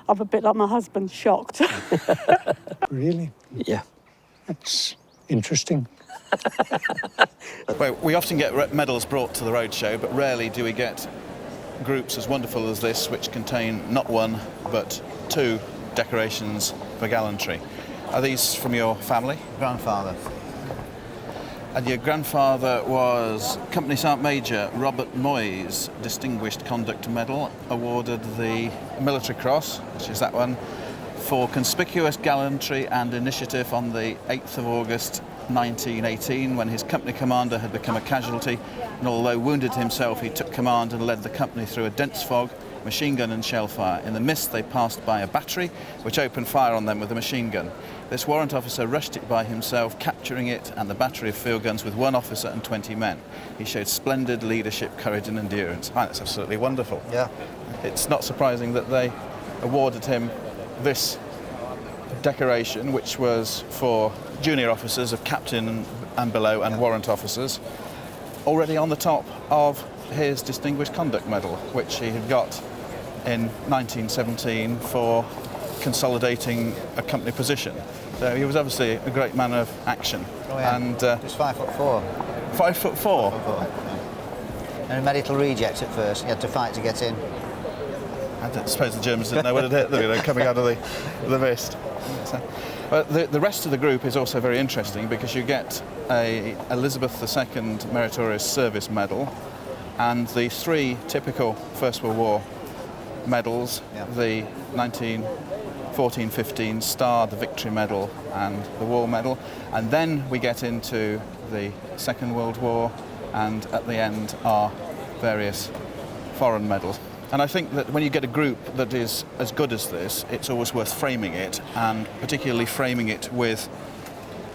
I'm a bit like my husband, shocked. Really? Yeah. That's interesting. Well, we often get medals brought to the roadshow, but rarely do we get groups as wonderful as this, which contain not one, but two decorations for gallantry. Are these from your family? Grandfather. And your grandfather was Company Sergeant Major Robert Moyes Distinguished Conduct Medal, awarded the Military Cross, which is that one, for conspicuous gallantry and initiative on the 8th of August 1918, when his company commander had become a casualty, and although wounded himself, he took command and led the company through a dense fog, machine gun and shell fire. In the mist, they passed by a battery, which opened fire on them with a machine gun. This warrant officer rushed it by himself, capturing it and the battery of field guns with 1 officer and 20 men. He showed splendid leadership, courage and endurance. Oh, that's absolutely wonderful. Yeah. It's not surprising that they awarded him this decoration, which was for junior officers of captain and below and warrant officers, already on the top of his Distinguished Conduct Medal, which he had got in 1917 for consolidating a company position. So he was obviously a great man of action. Oh, yeah. And He's 5'4". 5'4". Yeah. And a medical reject at first. He had to fight to get in. I don't suppose the Germans didn't know what it hit, you know, coming out of the mist. So, but the rest of the group is also very interesting, because you get a Elizabeth II Meritorious Service Medal and the 3 typical First World War medals, yeah. The 1914-15 Star, the Victory Medal and the War Medal, and then we get into the Second World War, and at the end are various foreign medals. And I think that when you get a group that is as good as this, it's always worth framing it, and particularly framing it with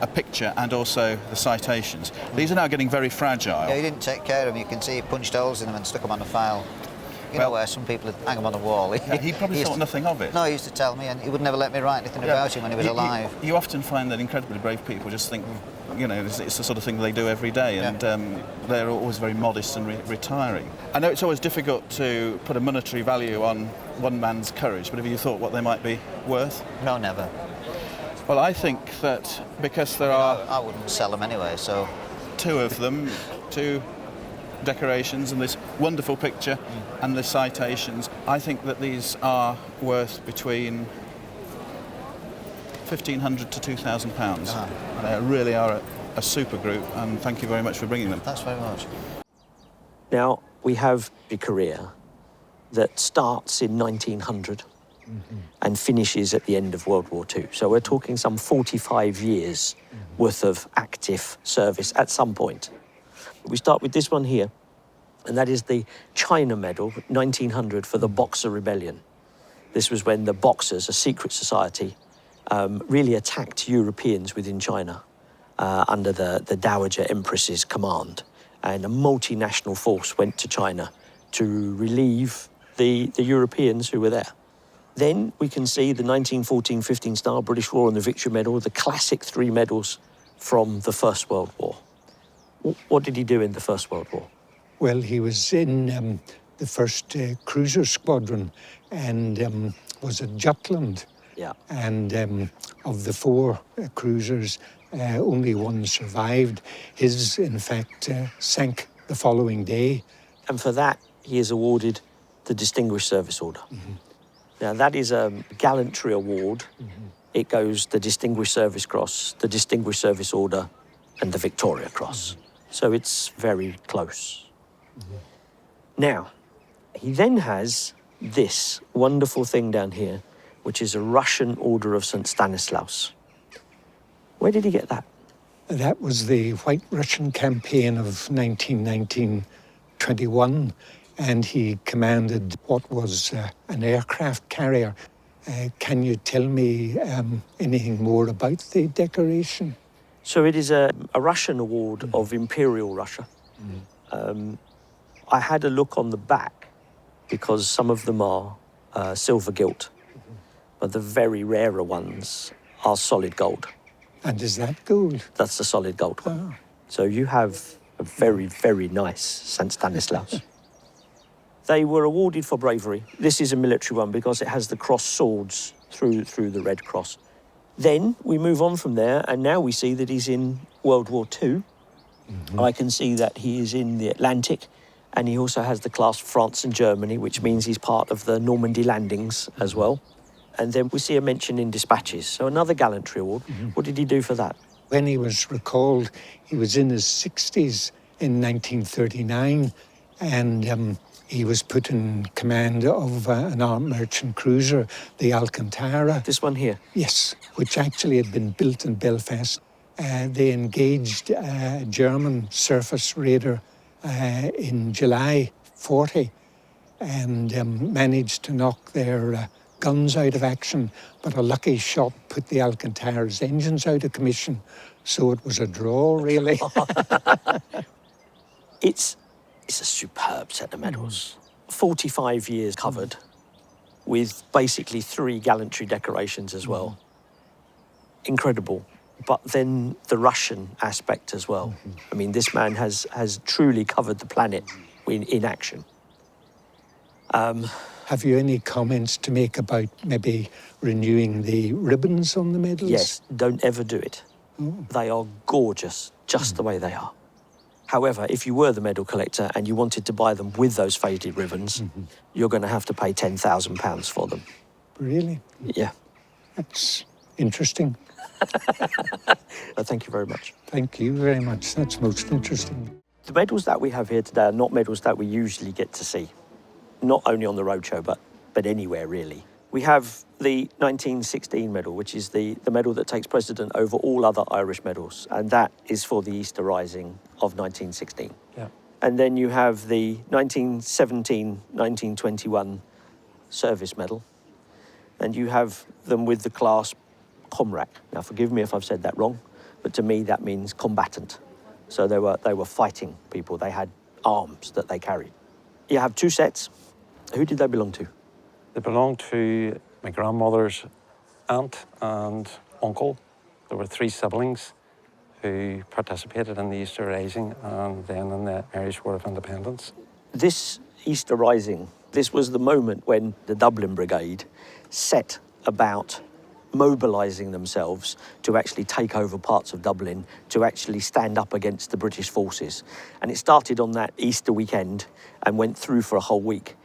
a picture and also the citations. These are now getting very fragile. Yeah, he didn't take care of them. You can see he punched holes in them and stuck them on the file. You know where some people hang them on the wall. Yeah, he probably thought nothing of it. No, he used to tell me, and he would never let me write anything about him when he was alive. You often find that incredibly brave people just think, you know, it's the sort of thing they do every day, and they're always very modest and retiring. I know it's always difficult to put a monetary value on one man's courage, but have you thought what they might be worth? No, never. Well, I think that because there are... I wouldn't sell them anyway, so... 2 of them, 2 decorations and this wonderful picture and the citations, I think that these are worth between £1,500 to £2,000. They really are a super group, and thank you very much for bringing them. Thanks very much. Now, we have a career that starts in 1900 and finishes at the end of World War II. So we're talking some 45 years worth of active service at some point. We start with this one here, and that is the China Medal, 1900, for the Boxer Rebellion. This was when the Boxers, a secret society, really attacked Europeans within China under the Dowager Empress's command. And a multinational force went to China to relieve the Europeans who were there. Then we can see the 1914-15 Star, British War and the Victory Medal, the classic 3 medals from the First World War. What did he do in the First World War? Well, he was in the first cruiser squadron and was at Jutland. Yeah. And of the 4 cruisers, only 1 survived. His, in fact, sank the following day. And for that, he is awarded the Distinguished Service Order. Now, that is a gallantry award. It goes the Distinguished Service Cross, the Distinguished Service Order, and the Victoria Cross. So it's very close. Now, he then has this wonderful thing down here, which is a Russian Order of St. Stanislaus. Where did he get that? That was the White Russian campaign of 1919-21, and he commanded what was an aircraft carrier. Can you tell me anything more about the decoration? So it is a Russian award of Imperial Russia. I had a look on the back because some of them are silver gilt, but the very rarer ones are solid gold. And is that gold? That's the solid gold one. So you have a very, very nice St. Stanislaus. They were awarded for bravery. This is a military one because it has the crossed swords through the Red Cross. Then we move on from there, and now we see that he's in World War II. I can see that he is in the Atlantic, and he also has the class France and Germany, which means he's part of the Normandy landings as well. And then we see a mention in dispatches, so another gallantry award. What did he do for that? When he was recalled, he was in his 60s in 1939, and he was put in command of an armed merchant cruiser, the Alcantara. This one here? Yes, which actually had been built in Belfast. They engaged a German surface raider in July 40 and managed to knock their guns out of action, but a lucky shot put the Alcantara's engines out of commission, so it was a draw, really. It's a superb set of medals. 45 years covered, with basically 3 gallantry decorations as well. Incredible. But then the Russian aspect as well. I mean, this man has truly covered the planet in action. Have you any comments to make about maybe renewing the ribbons on the medals? Yes, don't ever do it. They are gorgeous, just the way they are. However, if you were the medal collector and you wanted to buy them with those faded ribbons, you're going to have to pay £10,000 for them. Really? Yeah. That's interesting. Thank you very much. Thank you very much. That's most interesting. The medals that we have here today are not medals that we usually get to see, not only on the roadshow, but anywhere really. We have the 1916 medal, which is the medal that takes precedent over all other Irish medals, and that is for the Easter Rising of 1916. Yeah. And then you have the 1917-1921 service medal, and you have them with the class Comrac. Now, forgive me if I've said that wrong, but to me that means combatant. So they were fighting people. They had arms that they carried. You have 2 sets. Who did they belong to? They belonged to my grandmother's aunt and uncle. There were 3 siblings who participated in the Easter Rising and then in the Irish War of Independence. This Easter Rising, this was the moment when the Dublin Brigade set about mobilising themselves to actually take over parts of Dublin, to actually stand up against the British forces. And it started on that Easter weekend and went through for a whole week.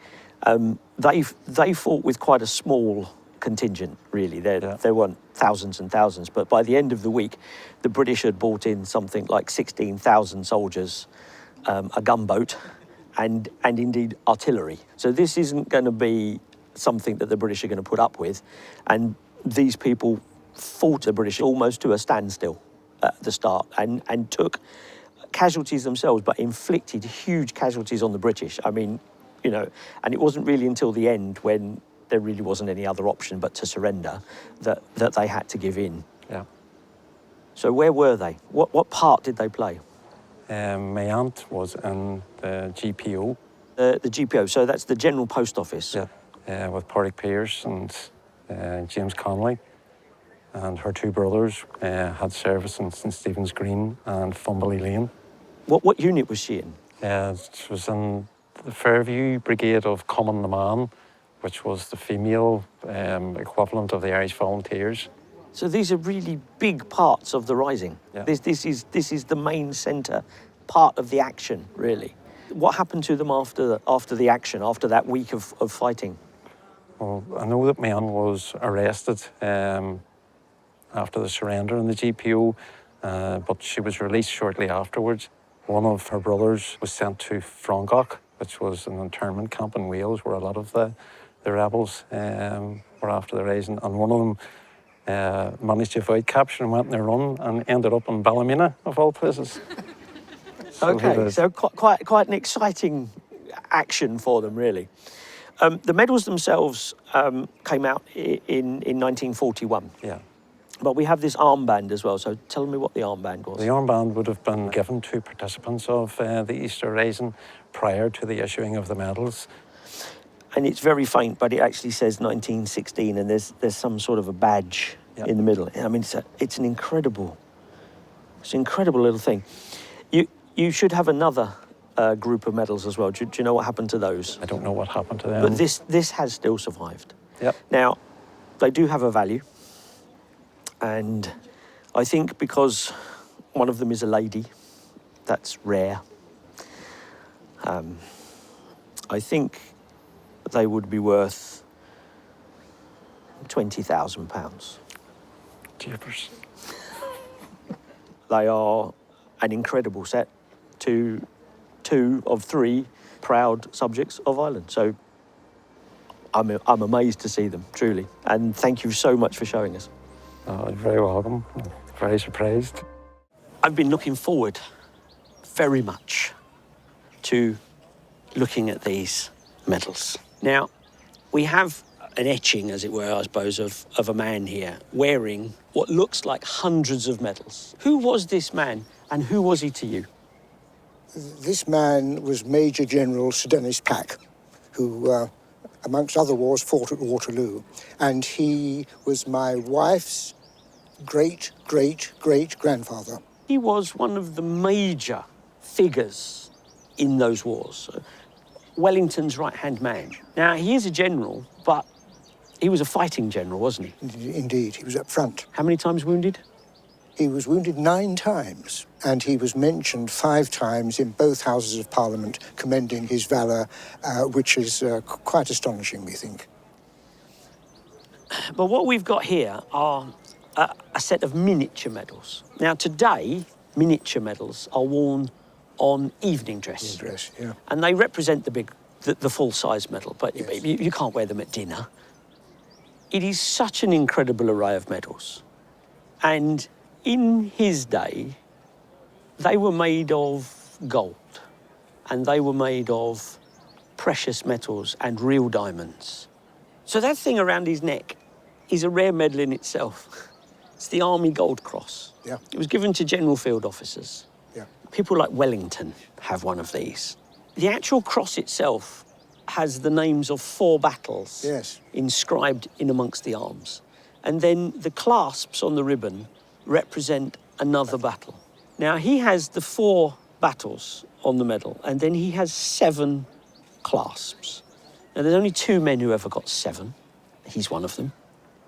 They fought with quite a small contingent, really. There weren't thousands and thousands, but by the end of the week, the British had brought in something like 16,000 soldiers, a gunboat, and indeed artillery. So this isn't going to be something that the British are going to put up with. And these people fought the British almost to a standstill at the start and took casualties themselves, but inflicted huge casualties on the British. I mean, you know, and it wasn't really until the end, when there really wasn't any other option but to surrender, that they had to give in. Yeah. So where were they? What part did they play? My aunt was in the GPO. The GPO, so that's the General Post Office. Yeah. With Pádraig Pearse and James Connolly. And her 2 brothers had service in St Stephen's Green and Fumbley Lane. What unit was she in? She was in the Fairview Brigade of Common the Man, which was the female equivalent of the Irish Volunteers. So these are really big parts of the Rising. Yeah. This is the main centre, part of the action, really. What happened to them after the action, after that week of fighting? Well, I know that my aunt was arrested after the surrender in the GPO, but she was released shortly afterwards. One of her brothers was sent to Frongach, which was an internment camp in Wales, where a lot of the rebels were after the Rising, and one of them managed to avoid capture and went on a run and ended up in Ballymena, of all places. So quite an exciting action for them, really. The medals themselves came out in 1941. Yeah. But we have this armband as well, so tell me what the armband was. The armband would have been given to participants of the Easter Rising prior to the issuing of the medals. And it's very faint, but it actually says 1916, and there's some sort of a badge in the middle. I mean, it's an incredible little thing. You should have another group of medals as well. Do you know what happened to those? I don't know what happened to them. But this has still survived. Yep. Now, they do have a value. And I think because one of them is a lady, that's rare. I think they would be worth £20,000. Jeepers. They are an incredible set to two of three proud subjects of Ireland. So I'm amazed to see them, truly. And thank you so much for showing us. You're very welcome. Very surprised. I've been looking forward very much to looking at these medals. Now, we have an etching, as it were, I suppose, of a man here wearing what looks like hundreds of medals. Who was this man and who was he to you? This man was Major General Sir Dennis Pack, who, amongst other wars, fought at Waterloo. And he was my wife's great-great-great-grandfather. He was one of the major figures in those wars. Wellington's right-hand man. Now, he is a general, but he was a fighting general, wasn't he? Indeed, he was up front. How many times wounded? He was wounded 9 times, and he was mentioned 5 times in both Houses of Parliament, commending his valour, which is quite astonishing, we think. But what we've got here are a set of miniature medals. Now, today, miniature medals are worn on evening dress. Evening dress, yeah. And they represent the full-size medal, but Yes. you can't wear them at dinner. It is such an incredible array of medals. And in his day, they were made of gold, and they were made of precious metals and real diamonds. So that thing around his neck is a rare medal in itself. It's the Army Gold Cross. Yeah. It was given to general field officers. Yeah. People like Wellington have one of these. The actual cross itself has the names of 4 battles Yes. inscribed in amongst the arms. And then the clasps on the ribbon represent another battle. Now, he has the 4 battles on the medal, and then he has 7 clasps. Now, there's only 2 men who ever got 7. He's one of them.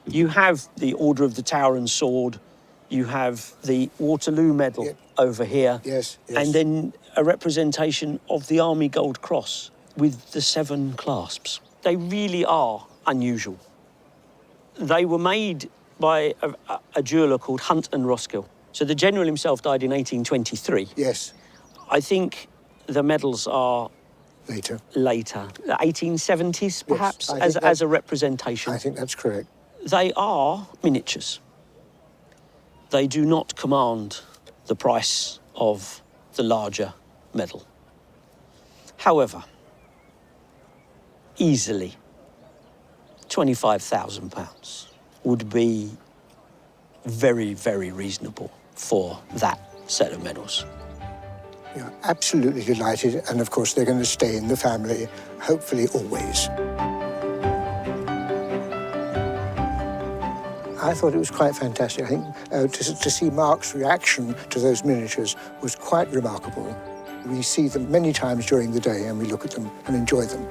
You have the Order of the Tower and Sword. You have the Waterloo medal over here. Yes, yes. And then a representation of the Army Gold Cross with the 7 clasps. They really are unusual. They were made by a jeweller called Hunt and Roskill. So the general himself died in 1823. Yes. I think the medals are Later. the 1870s, perhaps, as a representation. I think that's correct. They are miniatures. They do not command the price of the larger medal. However, easily £25,000 would be very, very reasonable for that set of medals. Yeah, absolutely delighted, and of course they're going to stay in the family, hopefully always. I thought it was quite fantastic. I think to see Mark's reaction to those miniatures was quite remarkable. We see them many times during the day, and we look at them and enjoy them.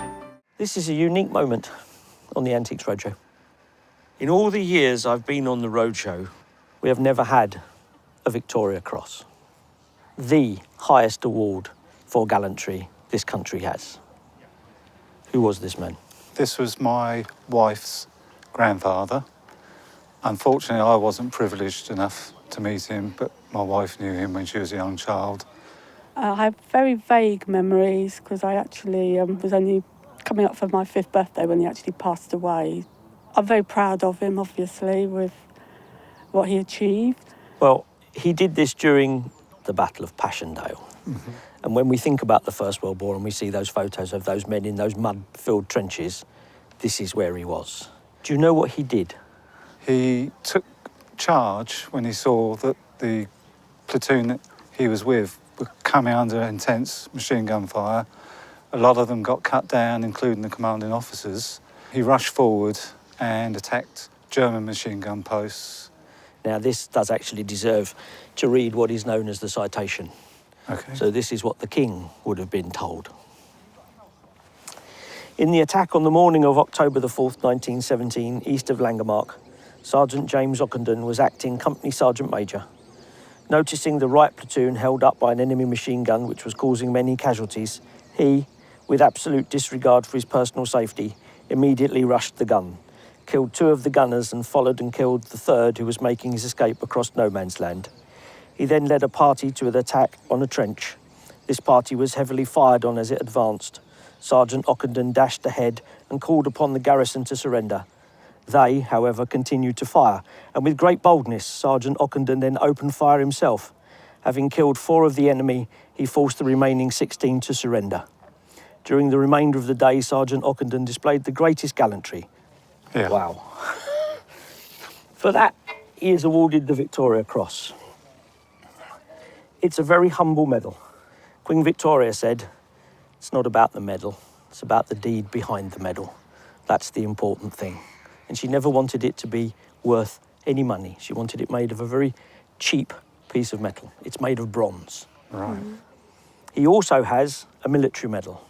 This is a unique moment on the Antiques Roadshow. In all the years I've been on the Roadshow, we have never had a Victoria Cross, the highest award for gallantry this country has. Who was this man? This was my wife's grandfather. Unfortunately, I wasn't privileged enough to meet him, but my wife knew him when she was a young child. I have very vague memories because I actually was only coming up for my 5th birthday when he actually passed away. I'm very proud of him, obviously, with what he achieved. Well, he did this during the Battle of Passchendaele. Mm-hmm. And when we think about the First World War and we see those photos of those men in those mud-filled trenches, this is where he was. Do you know what he did? He took charge when he saw that the platoon that he was with were coming under intense machine gun fire. A lot of them got cut down, including the commanding officers. He rushed forward and attacked German machine gun posts. Now, this does actually deserve to read what is known as the citation. Okay. So this is what the king would have been told. In the attack on the morning of October the 4th, 1917, east of Langemarck, Sergeant James Ockenden was acting Company Sergeant Major. Noticing the right platoon held up by an enemy machine gun which was causing many casualties, he, with absolute disregard for his personal safety, immediately rushed the gun, killed 2 of the gunners and followed and killed the 3rd who was making his escape across no man's land. He then led a party to an attack on a trench. This party was heavily fired on as it advanced. Sergeant Ockenden dashed ahead and called upon the garrison to surrender. They, however, continued to fire, and with great boldness, Sergeant Ockenden then opened fire himself. Having killed 4 of the enemy, he forced the remaining 16 to surrender. During the remainder of the day, Sergeant Ockenden displayed the greatest gallantry. Yeah. Wow. For that, he is awarded the Victoria Cross. It's a very humble medal. Queen Victoria said, "It's not about the medal, it's about the deed behind the medal. That's the important thing." And she never wanted it to be worth any money. She wanted it made of a very cheap piece of metal. It's made of bronze. Right. He also has a military medal.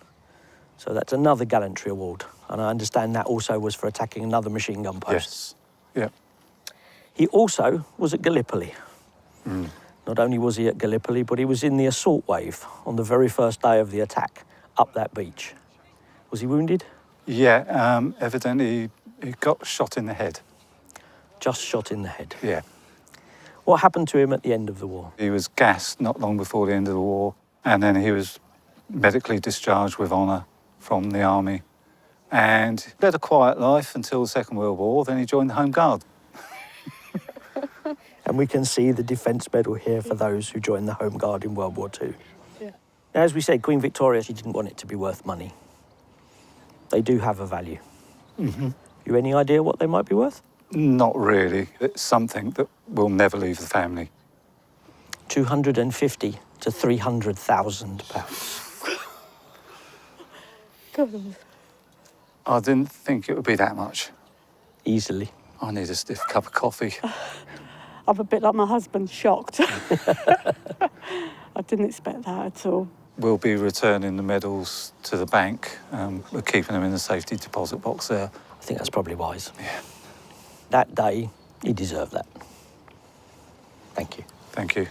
So that's another gallantry award. And I understand that also was for attacking another machine gun post. Yes. Yep. He also was at Gallipoli. Not only was he at Gallipoli, but he was in the assault wave on the very first day of the attack up that beach. Was he wounded? Yeah, evidently he got shot in the head. Just shot in the head. Yeah. What happened to him at the end of the war? He was gassed not long before the end of the war, and then he was medically discharged with honour from the army. And he led a quiet life until the Second World War, then he joined the Home Guard. And we can see the Defence Medal here for those who joined the Home Guard in World War II. Yeah. Now, as we said, Queen Victoria, she didn't want it to be worth money. They do have a value. You any idea what they might be worth? Not really. It's something that will never leave the family. 250 to 300,000 pounds. God. I didn't think it would be that much. Easily. I need a stiff cup of coffee. I'm a bit like my husband, shocked. I didn't expect that at all. We'll be returning the medals to the bank. We're keeping them in the safety deposit box there. I think that's probably wise. Yeah. That day, he deserved that. Thank you. Thank you.